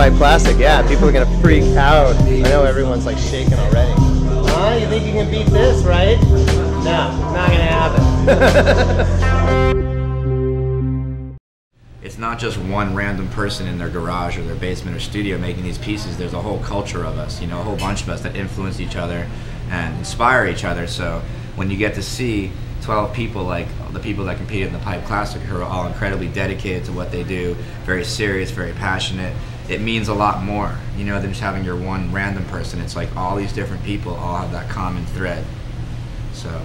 Pipe Classic, yeah, people are gonna freak out. I know everyone's like shaking already. Huh? You think you can beat this, right? No, not gonna happen. It's not just one random person in their garage or their basement or studio making these pieces. There's a whole culture of us, you know, a whole bunch of us that influence each other and inspire each other. So when you get to see 12 people like the people that competed in the Pipe Classic who are all incredibly dedicated to what they do, very serious, very passionate, it means a lot more, you know, than just having your one random person. It's like all these different people all have that common thread. So.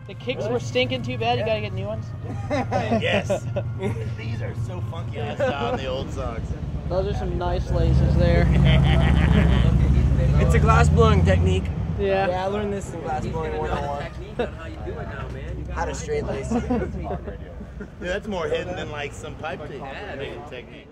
The kicks were stinking too bad. You gotta get new ones. Yes. These are so funky. I saw on the old songs. Those are some nice laces there. It's a glass blowing technique. Yeah. Yeah, I learned this in glass blowing 101. Technique on how you do it now, man. How to straight lace. Yeah, that's more hidden than like some pipe technique.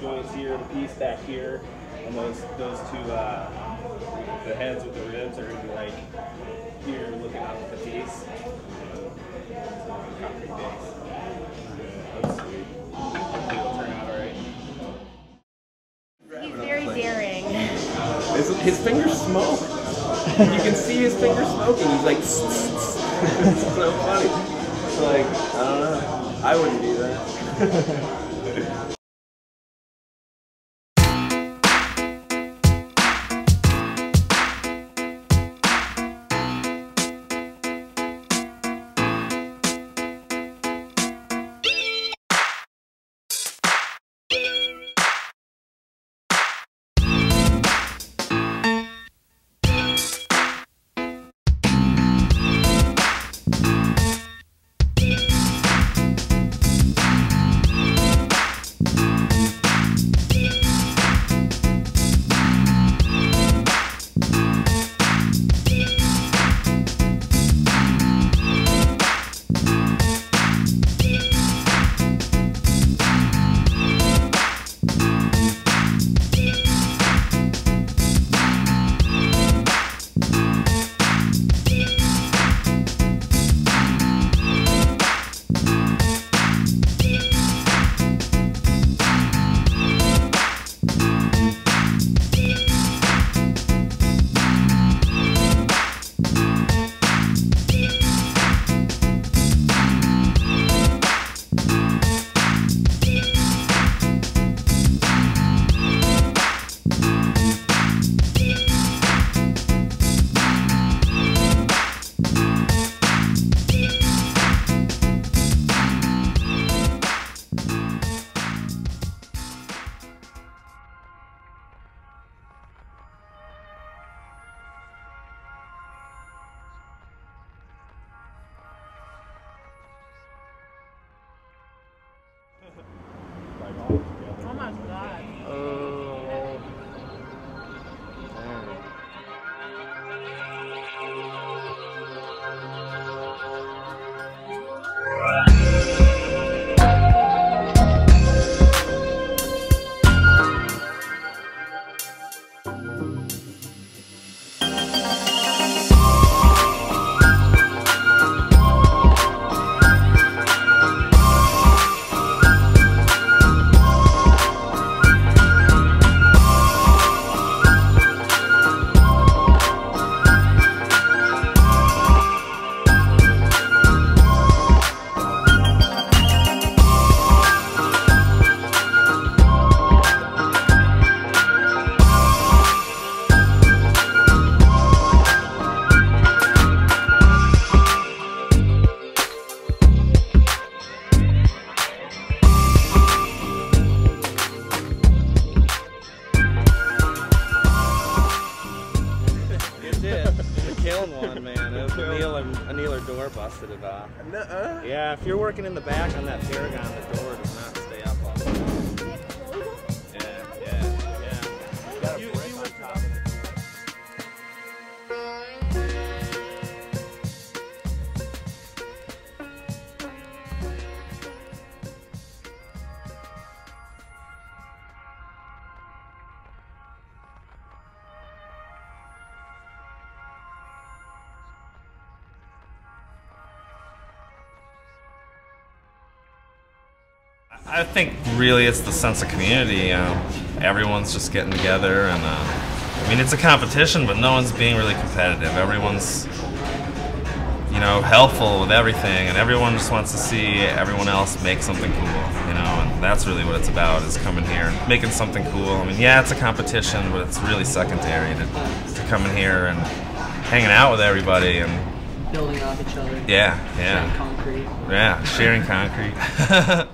joints here, the piece back here, and those two, the heads with the ribs are going to be like here looking up at the piece. So, concrete base. That's sweet. It'll turn out alright. He's very daring. His fingers smoke. You can see his fingers smoking. He's like, it's so funny. It's like, I don't know. I wouldn't do that. Oh my god. Oh. busted it off. Yeah, if you're working in the back on that Paragon, the door does not stay up all the time. Yeah. You got a brick on top of it. I think really it's the sense of community. Everyone's just getting together, and I mean it's a competition, but no one's being really competitive. Everyone's, helpful with everything, and everyone just wants to see everyone else make something cool, and that's really what it's about, is coming here, making something cool. I mean, yeah, it's a competition, but it's really secondary to come in here and hanging out with everybody and building off each other. Yeah. Sharing concrete. Yeah, sharing concrete.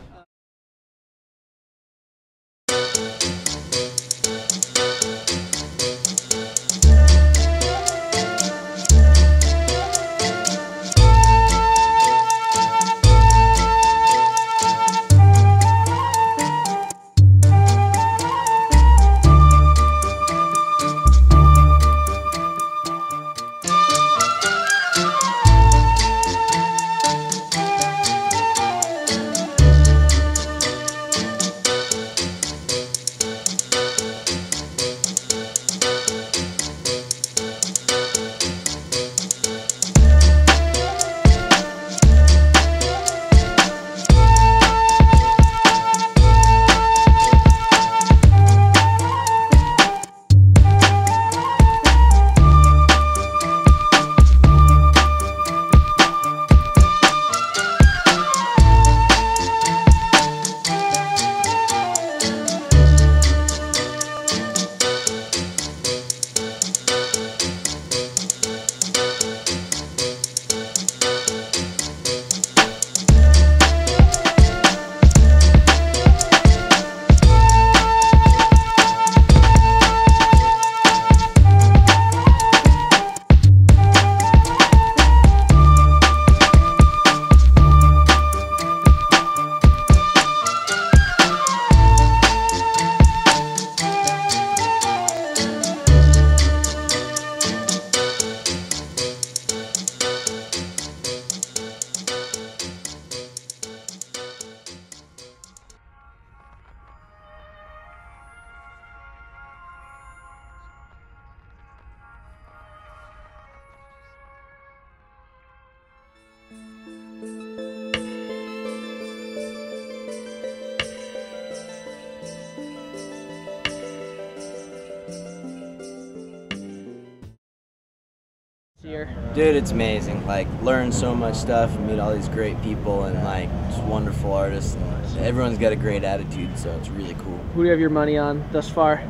Dude, it's amazing. Like, learn so much stuff and meet all these great people and like just wonderful artists. And everyone's got a great attitude, so it's really cool. Who do you have your money on thus far?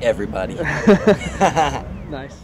Everybody. Nice.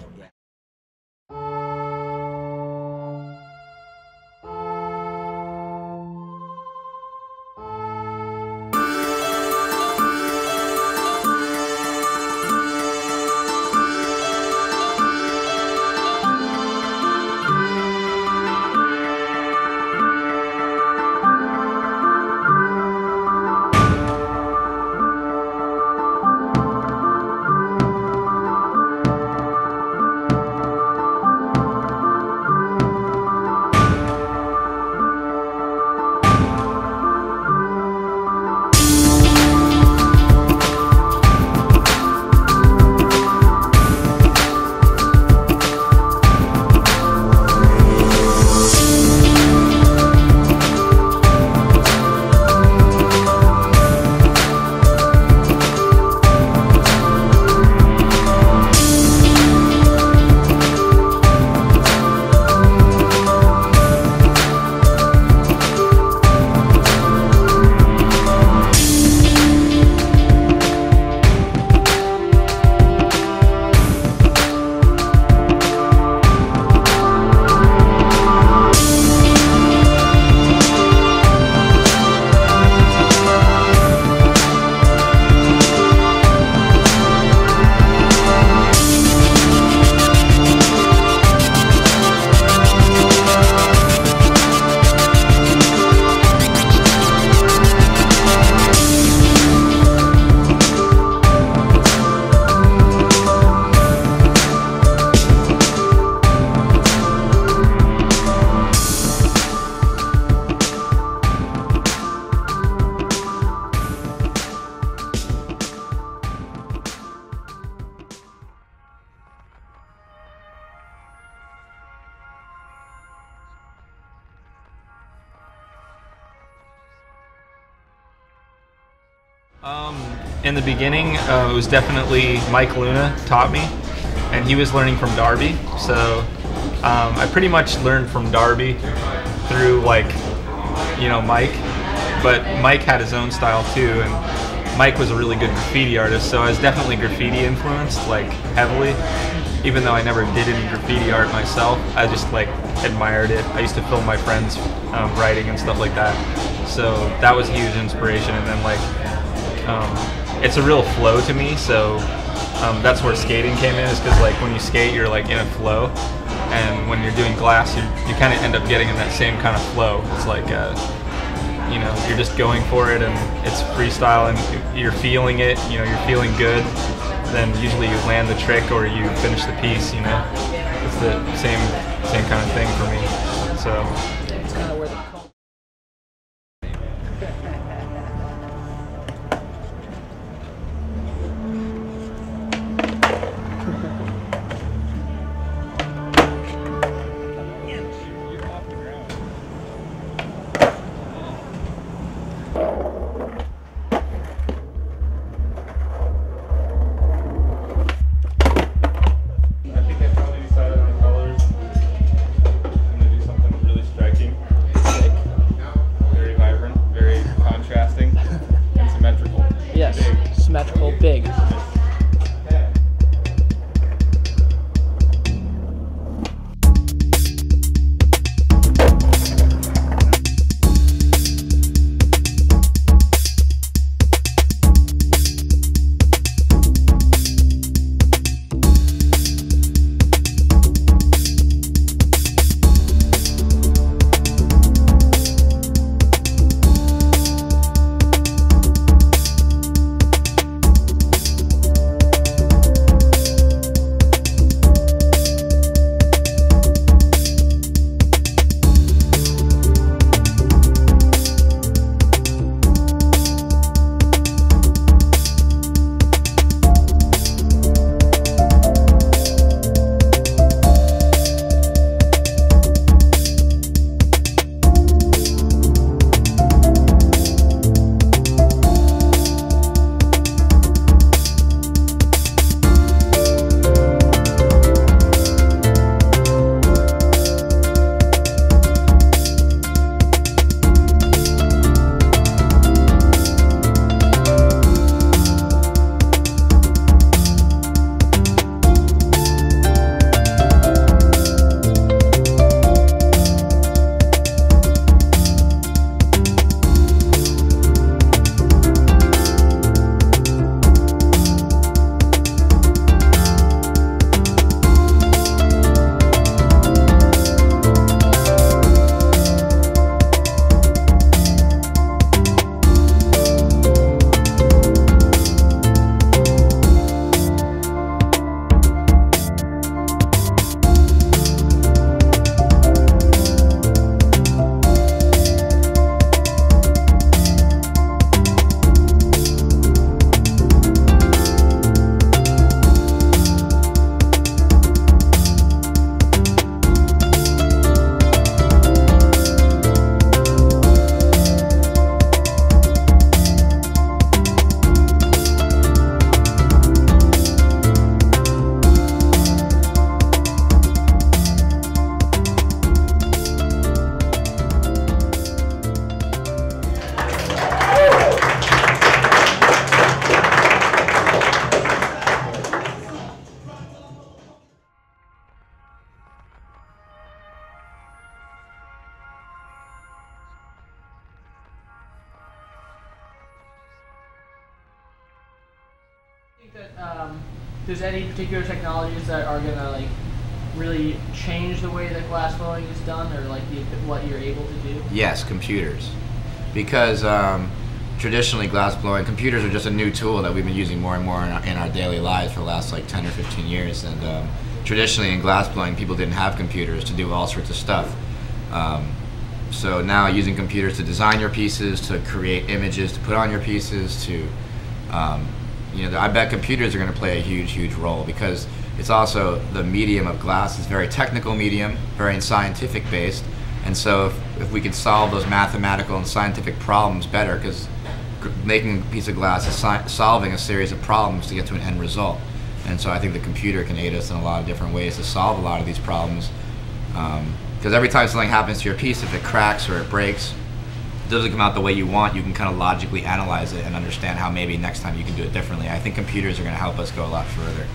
In the beginning, it was definitely Mike Luna taught me, and he was learning from Darby. So I pretty much learned from Darby through, like, you know, Mike. But Mike had his own style too, and Mike was a really good graffiti artist. So I was definitely graffiti influenced, like, heavily. Even though I never did any graffiti art myself, I just, like, admired it. I used to film my friends writing and stuff like that. So that was a huge inspiration. And then, like, it's a real flow to me, so that's where skating came in, is because, like, when you skate, you're, like, in a flow, and when you're doing glass, you kind of end up getting in that same kind of flow. It's like, you know, you're just going for it, and it's freestyle, and you're feeling it, you know, you're feeling good, then usually you land the trick or you finish the piece, you know. It's the same kind of thing for me, so. It's kind of where the symmetrical, big. That there's any particular technologies that are gonna, like, really change the way that glass blowing is done, or like what you're able to do? Yes, computers, because traditionally glass blowing, computers are just a new tool that we've been using more and more in our daily lives for the last like 10 or 15 years. And traditionally in glass blowing, people didn't have computers to do all sorts of stuff. So now using computers to design your pieces, to create images, to put on your pieces, to you know, I bet computers are going to play a huge, huge role, because it's also the medium of glass is very technical medium, very scientific based, and so if we could solve those mathematical and scientific problems better, because making a piece of glass is solving a series of problems to get to an end result. And so I think the computer can aid us in a lot of different ways to solve a lot of these problems. Because every time something happens to your piece, if it cracks or it breaks, it doesn't come out the way you want, you can kind of logically analyze it and understand how maybe next time you can do it differently. I think computers are going to help us go a lot further.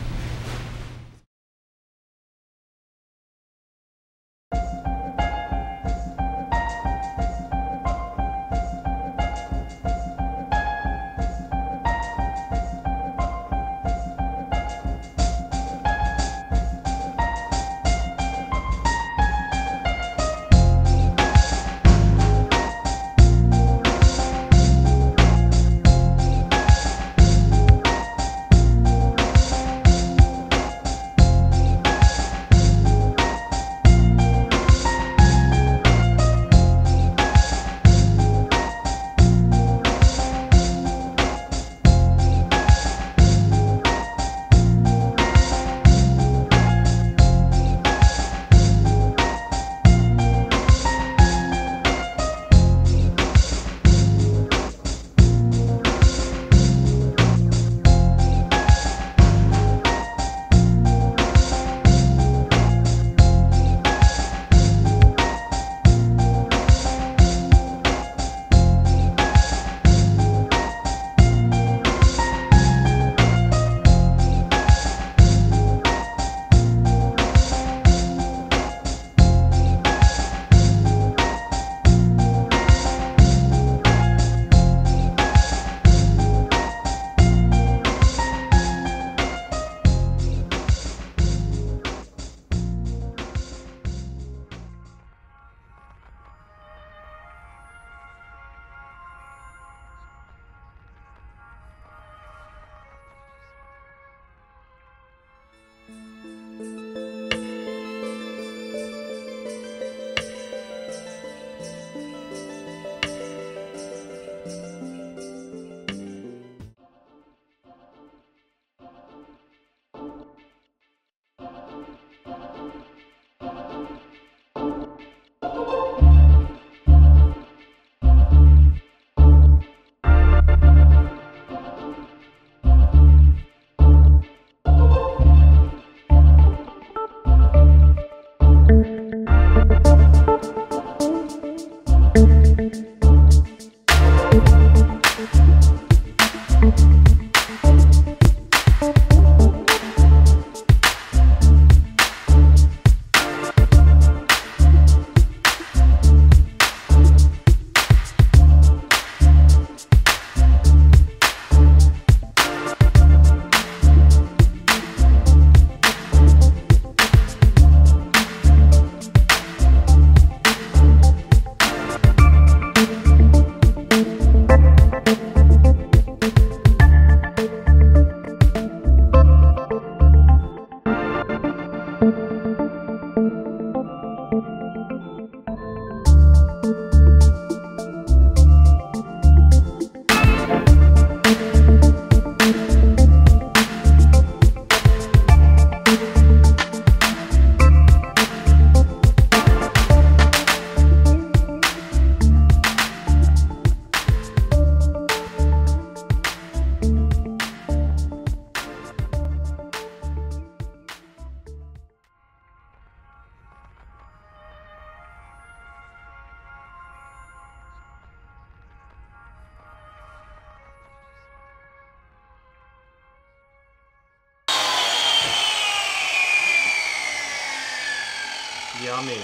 Yummy. Yeah,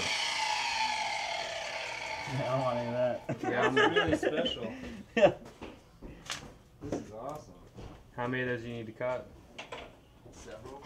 I don't want any of that. Yeah, it's really special. Yeah. This is awesome. How many of those do you need to cut? Several.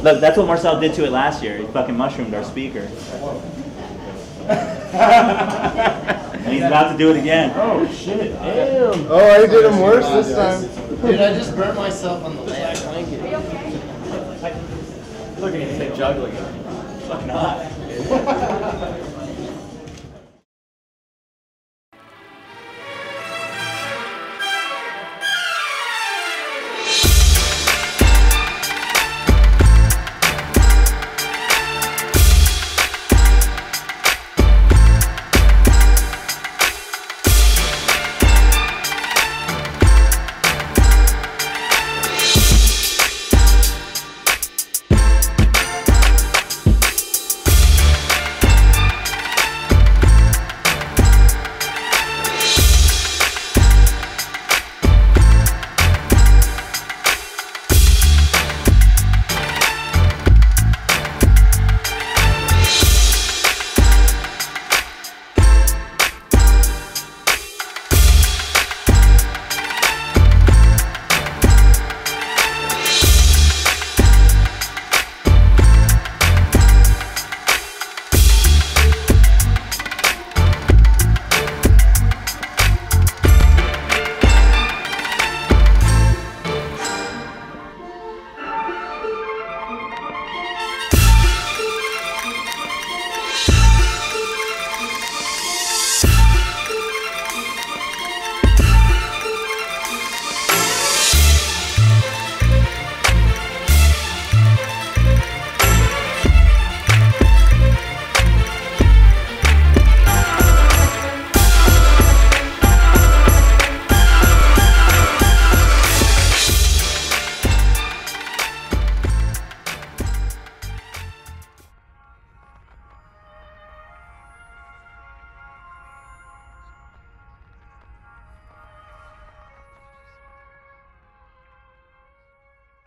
Look, that's what Marcel did to it last year. He fucking mushroomed our speaker. And he's about to do it again. Oh shit! Damn! Oh, I did him worse this time. Dude, I just burnt myself on the last blanket. Look at you say juggling. Fuck not.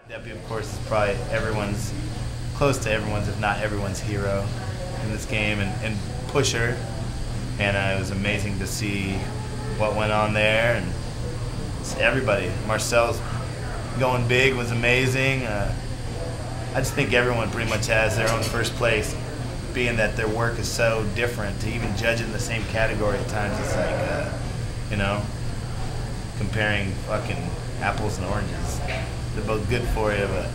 Deppe, of course, is probably close to everyone's, if not everyone's hero in this game, and pusher. And it was amazing to see what went on there, and everybody. Marcel's going big was amazing. I just think everyone pretty much has their own first place, being that their work is so different. To even judge it in the same category at times, it's like, you know, comparing fucking apples and oranges. They're both good for you, but...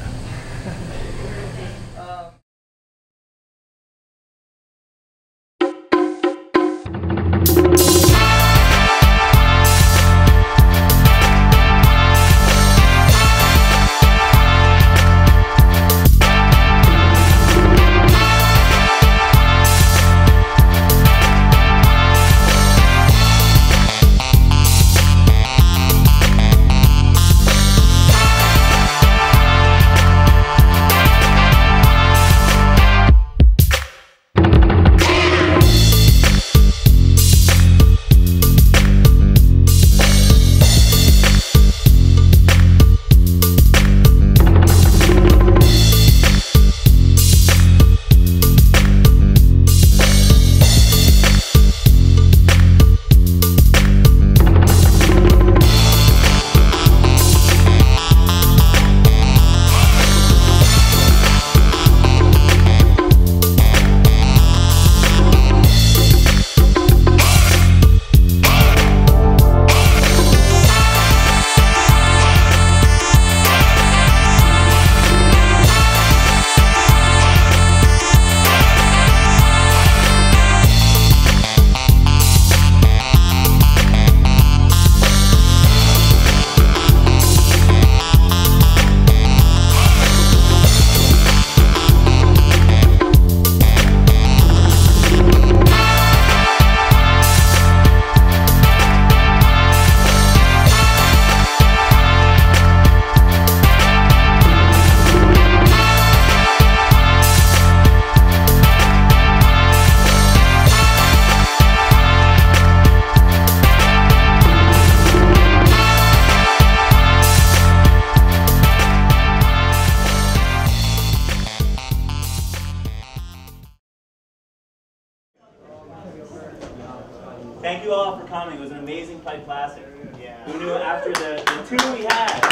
Thank you all for coming. It was an amazing Pipe Classic. Yeah. Who knew after the two we had?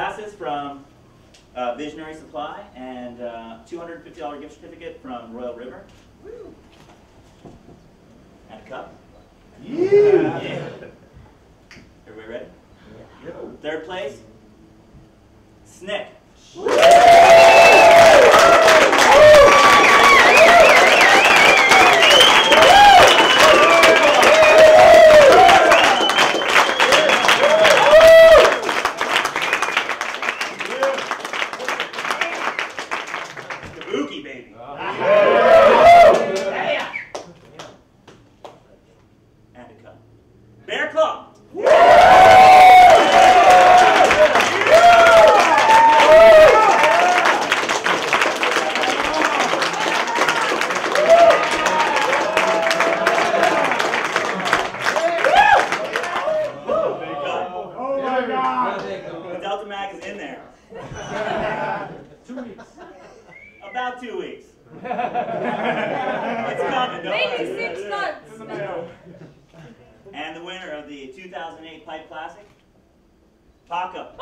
glasses from Visionary Supply and $250 gift certificate from Royal River. Woo. And a cup. Yeah. Everybody ready? Yeah. Third place, Snic. Kabuki, baby. And a cup. Bearclaw. About 2 weeks. It's coming, don't Maybe worry. 6 months. And the winner of the 2008 Pipe Classic, Pakoh.